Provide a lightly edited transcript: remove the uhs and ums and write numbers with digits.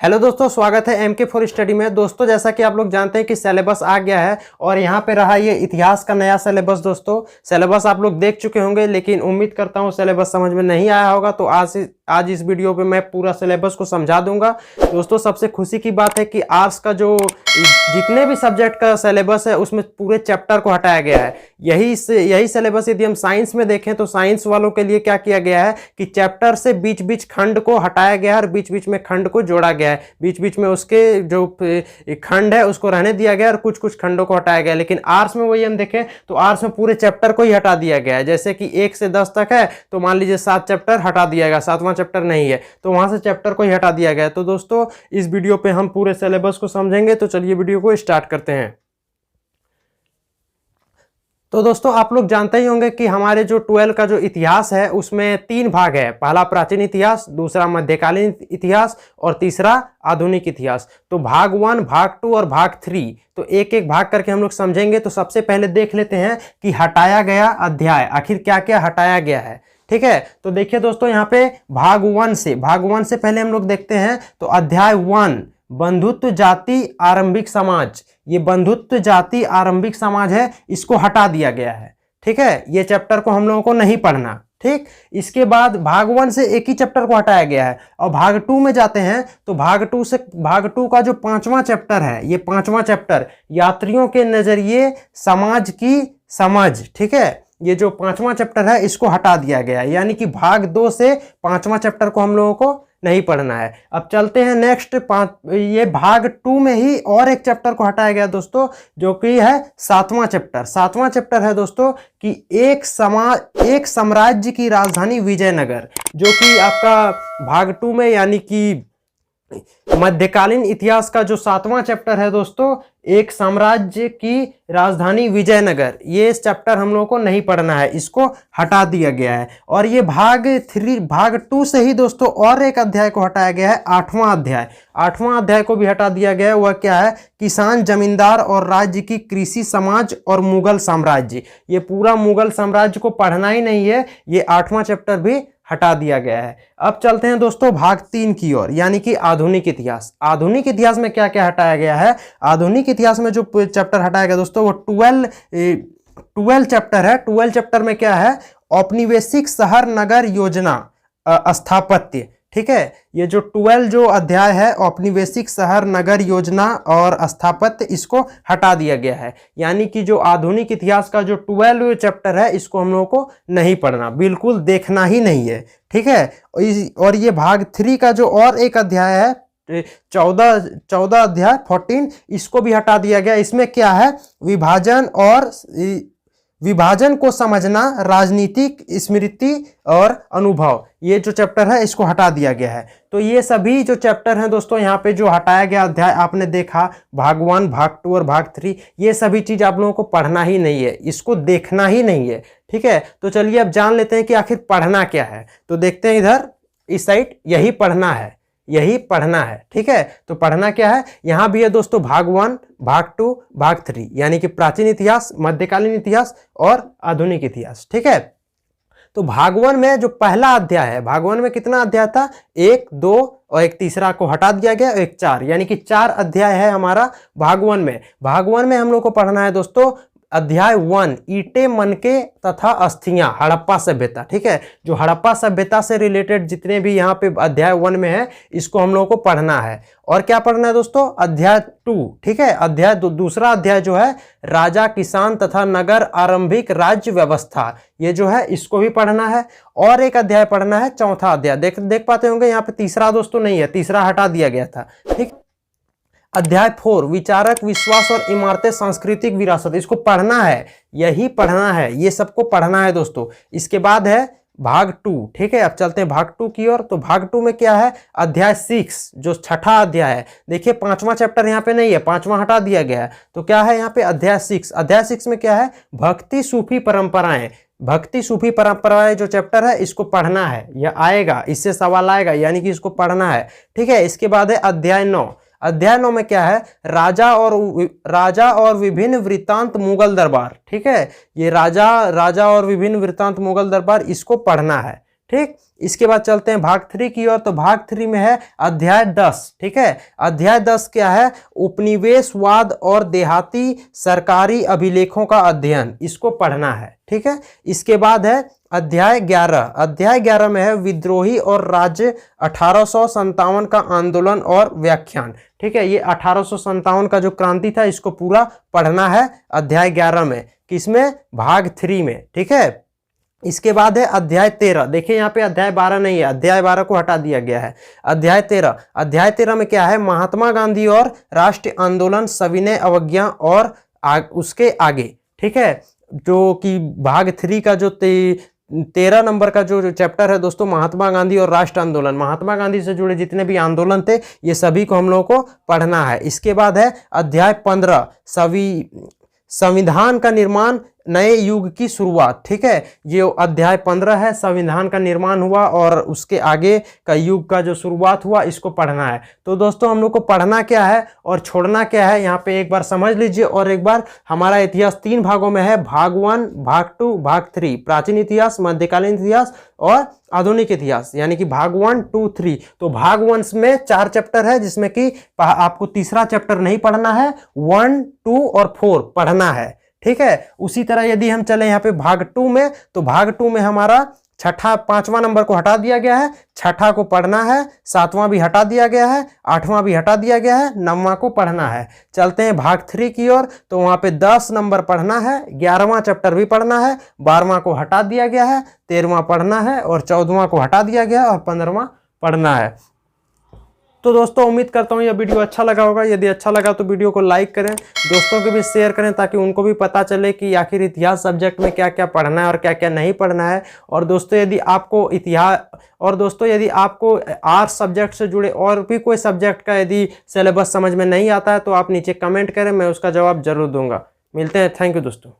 Hello दोस्तों, स्वागत है MK4 स्टडी में। दोस्तों, जैसा कि आप लोग जानते हैं कि सिलेबस आ गया है और यहाँ पे रहा ये इतिहास का नया सिलेबस। दोस्तों, सिलेबस आप लोग देख चुके होंगे, लेकिन उम्मीद करता हूँ सिलेबस समझ में नहीं आया होगा। तो आज इस वीडियो पे मैं पूरा सिलेबस को समझा दूंगा। दोस्तों, सबसे खुशी की बात है कि आर्ट्स का जो जितने भी सब्जेक्ट का सिलेबस है उसमें पूरे चैप्टर को हटाया गया है। यही सिलेबस यदि हम साइंस में देखें तो साइंस वालों के लिए क्या किया गया है कि चैप्टर से बीच बीच खंड को हटाया गया है और बीच बीच में खंड को जोड़ा गया है। बीच बीच में उसके जो खंड है उसको रहने दिया गया और कुछ कुछ खंडों को हटाया गया। लेकिन आर्ट्स में वही हम देखें तो आर्ट्स में पूरे चैप्टर को ही हटा दिया गया है। जैसे कि 1 से 10 तक है तो मान लीजिए 7 चैप्टर हटा दिया गया, 7वां चैप्टर नहीं है तो वहां से चैप्टर को ही हटा दिया गया। तो दोस्तों, इस वीडियो पे हम पूरे सिलेबस को समझेंगे। तो चलिए वीडियो को स्टार्ट करते हैं। तो दोस्तों, आप लोग जानते ही होंगे कि हमारे जो 12 का जो इतिहास है उसमें 3 भाग है। पहला प्राचीन इतिहास, दूसरा मध्यकालीन इतिहास और तीसरा आधुनिक इतिहास। तो भाग 1, भाग 2 और भाग 3, तो एक एक भाग करके हम लोग समझेंगे। तो सबसे पहले देख लेते हैं कि हटाया गया अध्याय आखिर क्या क्या हटाया गया है। ठीक है, तो देखिए दोस्तों, यहाँ पे भाग 1 से पहले हम लोग देखते हैं। तो अध्याय 1, बंधुत्व जाति आरंभिक समाज। ये बंधुत्व जाति आरंभिक समाज है, इसको हटा दिया गया है। ठीक है, ये चैप्टर को हम लोगों को नहीं पढ़ना। ठीक, इसके बाद भाग 1 से एक ही चैप्टर को हटाया गया है। और भाग 2 में जाते हैं तो भाग 2 का जो 5वां चैप्टर है, ये 5वां चैप्टर यात्रियों के नजरिए समाज की समझ। ठीक है, ये जो 5वां चैप्टर है इसको हटा दिया गया है। यानी कि भाग 2 से 5वां चैप्टर को हम लोगों को नहीं पढ़ना है। अब चलते हैं नेक्स्ट ये भाग 2 में ही और एक चैप्टर को हटाया गया दोस्तों, जो कि है 7वां चैप्टर। 7वां चैप्टर है दोस्तों कि एक साम्राज्य की राजधानी विजयनगर, जो कि आपका भाग 2 में यानी कि मध्यकालीन इतिहास का जो 7वां चैप्टर है दोस्तों, एक साम्राज्य की राजधानी विजयनगर। ये चैप्टर हम लोगों को नहीं पढ़ना है, इसको हटा दिया गया है। और ये भाग 2 से ही दोस्तों और एक अध्याय को हटाया गया है, 8वां अध्याय। 8वां अध्याय को भी हटा दिया गया है। वह क्या है? किसान, जमींदार और राज्य की कृषि समाज और मुगल साम्राज्य। ये पूरा मुगल साम्राज्य को पढ़ना ही नहीं है, ये 8वां चैप्टर भी हटा दिया गया है। अब चलते हैं दोस्तों भाग 3 की ओर, यानी कि आधुनिक इतिहास। आधुनिक इतिहास में क्या क्या हटाया गया है? आधुनिक इतिहास में जो चैप्टर हटाया गया दोस्तों वो 12 चैप्टर है। 12 चैप्टर में क्या है? औपनिवेशिक शहर नगर योजना, स्थापत्य। ठीक है, ये जो 12 जो अध्याय है औपनिवेशिक शहर नगर योजना और स्थापत्य, इसको हटा दिया गया है। यानी कि जो आधुनिक इतिहास का जो 12 चैप्टर है इसको हम लोगों को नहीं पढ़ना, बिल्कुल देखना ही नहीं है। ठीक है, और ये भाग 3 का जो और एक अध्याय है 14 अध्याय 14, इसको भी हटा दिया गया। इसमें क्या है? विभाजन को समझना, राजनीतिक स्मृति और अनुभव। ये जो चैप्टर है इसको हटा दिया गया है। तो ये सभी जो चैप्टर हैं दोस्तों, यहाँ पे जो हटाया गया अध्याय आपने देखा, भाग 1, भाग 2 और भाग 3, ये सभी चीज आप लोगों को पढ़ना ही नहीं है, इसको देखना ही नहीं है। ठीक है, तो चलिए अब जान लेते हैं कि आखिर पढ़ना क्या है। तो देखते हैं इधर इस साइड, यही पढ़ना है, यही पढ़ना है। ठीक है, तो पढ़ना क्या है? यहां भी है दोस्तों भाग 1, भाग 2, भाग 3, यानी कि प्राचीन इतिहास, मध्यकालीन इतिहास और आधुनिक इतिहास। ठीक है, तो भाग 1 में जो पहला अध्याय है, भाग 1 में कितना अध्याय था? 1, 2 और एक तीसरा को हटा दिया गया, एक 4, यानी कि 4 अध्याय है हमारा भाग 1 में। भाग 1 में हम लोग को पढ़ना है दोस्तों अध्याय 1, ईंटें, मनके तथा अस्थियां, हड़प्पा सभ्यता। ठीक है, जो हड़प्पा सभ्यता से रिलेटेड जितने भी यहाँ पे अध्याय 1 में है इसको हम लोगों को पढ़ना है। और क्या पढ़ना है दोस्तों? अध्याय 2। ठीक है, अध्याय दूसरा अध्याय जो है राजा, किसान तथा नगर आरंभिक राज्य व्यवस्था, ये जो है इसको भी पढ़ना है। और एक अध्याय पढ़ना है, चौथा अध्याय। देख पाते होंगे यहाँ पे तीसरा दोस्तों नहीं है, तीसरा हटा दिया गया था। ठीक, अध्याय 4, विचारक, विश्वास और इमारतें, सांस्कृतिक विरासत, इसको पढ़ना है, यही पढ़ना है, ये सबको पढ़ना है दोस्तों। इसके बाद है भाग 2। ठीक है, अब चलते हैं भाग 2 की ओर। तो भाग 2 में क्या है? अध्याय 6, जो छठा अध्याय है। देखिए 5वां चैप्टर यहाँ पे नहीं है, 5वां हटा दिया गया है। तो क्या है यहाँ पे? अध्याय 6। अध्याय 6 में क्या है? भक्ति सूफी परंपराएं। भक्ति सूफी परंपराएं जो चैप्टर है इसको पढ़ना है, यह आएगा, इससे सवाल आएगा, यानी कि इसको पढ़ना है। ठीक है, इसके बाद है अध्याय 9। अध्याय 9 में क्या है? राजा और विभिन्न वृत्तांत मुगल दरबार। ठीक है, ये राजा और विभिन्न वृत्तांत मुगल दरबार, इसको पढ़ना है। ठीक, इसके बाद चलते हैं भाग 3 की ओर। तो भाग 3 में है अध्याय 10। ठीक है, अध्याय 10 क्या है? उपनिवेशवाद और देहाती सरकारी अभिलेखों का अध्ययन, इसको पढ़ना है। ठीक है, इसके बाद है अध्याय 11। अध्याय 11 में है विद्रोही और राज्य 1857 का आंदोलन और व्याख्यान। ठीक है, ये 1857 का जो क्रांति था इसको पूरा पढ़ना है अध्याय 11 में। किसमें? भाग 3 में। ठीक है, इसके बाद है अध्याय 13। देखिए यहाँ पे अध्याय 12 नहीं है, अध्याय 12 को हटा दिया गया है। अध्याय 13, अध्याय 13 में क्या है? महात्मा गांधी और राष्ट्रीय आंदोलन, सविनय अवज्ञा और उसके आगे। ठीक है, जो कि भाग 3 का जो 13 नंबर का जो चैप्टर है दोस्तों, महात्मा गांधी और राष्ट्र आंदोलन, महात्मा गांधी से जुड़े जितने भी आंदोलन थे ये सभी को हम लोगों को पढ़ना है। इसके बाद है अध्याय 15, संविधान का निर्माण, नए युग की शुरुआत। ठीक है, ये अध्याय 15 है, संविधान का निर्माण हुआ और उसके आगे का युग का जो शुरुआत हुआ, इसको पढ़ना है। तो दोस्तों हम लोग को पढ़ना क्या है और छोड़ना क्या है यहाँ पे एक बार समझ लीजिए। और एक बार हमारा इतिहास 3 भागों में है, भाग 1, भाग 2, भाग 3। प्राचीन इतिहास, मध्यकालीन इतिहास और आधुनिक इतिहास, यानी कि भाग 1, 2, 3। तो भाग 1 में 4 चैप्टर है, जिसमें कि आपको तीसरा चैप्टर नहीं पढ़ना है, 1, 2 और 4 पढ़ना है। ठीक है, उसी तरह यदि हम चले यहाँ पे भाग 2 में, तो भाग 2 में हमारा 5वां नंबर को हटा दिया गया है, 6ठा को पढ़ना है, 7वां भी हटा दिया गया है, 8वां भी हटा दिया गया है, 9वां को पढ़ना है। चलते हैं भाग 3 की ओर। तो वहां पे 10 नंबर पढ़ना है, 11वां चैप्टर भी पढ़ना है, 12वां को हटा दिया गया है, 13वां पढ़ना है और 14वां को हटा दिया गया है और 15वां पढ़ना है। तो दोस्तों उम्मीद करता हूँ यह वीडियो अच्छा लगा होगा। यदि अच्छा लगा तो वीडियो को लाइक करें, दोस्तों को भी शेयर करें, ताकि उनको भी पता चले कि आखिर इतिहास सब्जेक्ट में क्या क्या पढ़ना है और क्या क्या नहीं पढ़ना है। और दोस्तों यदि आपको आर्ट्स सब्जेक्ट से जुड़े और भी कोई सब्जेक्ट का यदि सिलेबस समझ में नहीं आता है तो आप नीचे कमेंट करें, मैं उसका जवाब जरूर दूंगा। मिलते हैं, थैंक यू दोस्तों।